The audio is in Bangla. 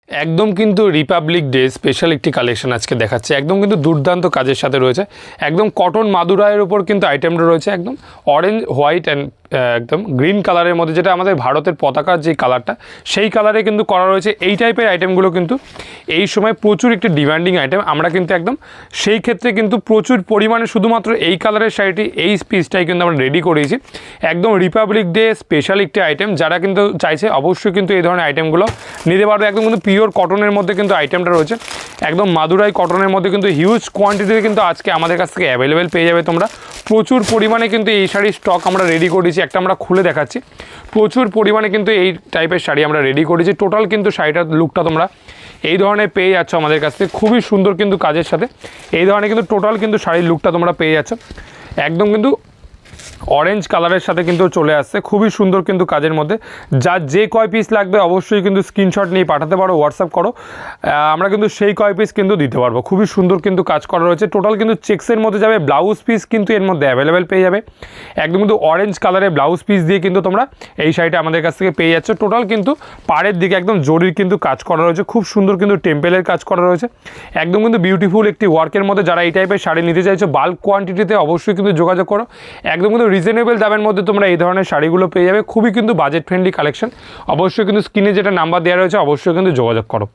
একদম কিন্তু রিপাবলিক ডে স্পেশাল একটি কালেকশন আজকে দেখাচ্ছে, একদম কিন্তু দুর্দান্ত কাজের সাথে রয়েছে। একদম কটন মাদুরাইয়ের উপর কিন্তু আইটেমটা রয়েছে, একদম অরেঞ্জ হোয়াইট অ্যান্ড একদম গ্রিন কালারের মধ্যে, যেটা আমাদের ভারতের পতাকার যে কালারটা সেই কালারে কিন্তু করা রয়েছে। এই টাইপের আইটেমগুলো কিন্তু এই সময় প্রচুর একটি ডিমান্ডিং আইটেম। আমরা কিন্তু একদম সেই ক্ষেত্রে কিন্তু প্রচুর পরিমাণে শুধুমাত্র এই কালারের শাড়িটি, এই পিসটাই কিন্তু আমরা রেডি করেছি। একদম রিপাবলিক ডে স্পেশাল একটি আইটেম, যারা কিন্তু চাইছে অবশ্যই কিন্তু এই ধরনের আইটেমগুলো নিতে পারবে। একদম কিন্তু পিওর কটনের মধ্যে কিন্তু আইটেমটা রয়েছে, একদম মাদুরাই কটনের মধ্যে কিন্তু হিউজ কোয়ান্টিটিতে কিন্তু আজকে আমাদের কাছ থেকে অ্যাভেলেবেল পেয়ে যাবে তোমরা। প্রচুর পরিমাণে কিন্তু এই শাড়ির স্টক আমরা রেডি করেছি, একটা আমরা খুলে দেখাচ্ছি। প্রচুর পরিমাণে কিন্তু এই টাইপের শাড়ি আমরা রেডি করেছি। টোটাল কিন্তু শাড়িটার লুকটা তোমরা এই ধরনের পেয়ে যাচ্ছ আমাদের কাছ থেকে, খুবই সুন্দর কিন্তু কাজের সাথে। এই ধরনের কিন্তু টোটাল কিন্তু শাড়ির লুকটা তোমরা পেয়ে যাচ্ছ, একদম কিন্তু অরেঞ্জ কালারের সাথে কিন্তু চলে আসছে, খুবই সুন্দর কিন্তু কাজের মধ্যে। যার যে কয় পিস লাগবে অবশ্যই কিন্তু স্ক্রিনশট নিয়ে পাঠাতে পারো, হোয়াটসঅ্যাপ করো, আমরা কিন্তু সেই কয় পিস কিন্তু দিতে পারবো। খুবই সুন্দর কিন্তু কাজ করা রয়েছে। টোটাল কিন্তু চেক্সের মধ্যে যাবে, ব্লাউজ পিস কিন্তু এর মধ্যে অ্যাভেলেবেল পেয়ে যাবে। একদম কিন্তু অরেঞ্জ কালারের ব্লাউজ পিস দিয়ে কিন্তু তোমরা এই শাড়িটা আমাদের কাছ থেকে পেয়ে যাচ্ছ। টোটাল কিন্তু পাড়ের দিকে একদম জরির কিন্তু কাজ করা রয়েছে, খুব সুন্দর কিন্তু টেম্পেলের কাজ করা রয়েছে। একদম কিন্তু বিউটিফুল একটি ওয়ার্কের মধ্যে যারা এই টাইপের শাড়ি নিতে চাইছো বাল্ক কোয়ান্টিটিতে অবশ্যই কিন্তু যোগাযোগ করো। একদম কিন্তু রিজনেবল দামের মধ্যে তোমরা এই ধরনের শাড়িগুলো পেয়ে যাবে, খুবই কিন্তু বাজেট ফ্রেন্ডলি কালেকশন। অবশ্যই কিন্তু স্ক্রিনে যেটা নাম্বার দেওয়া রয়েছে অবশ্যই কিন্তু যোগাযোগ করো।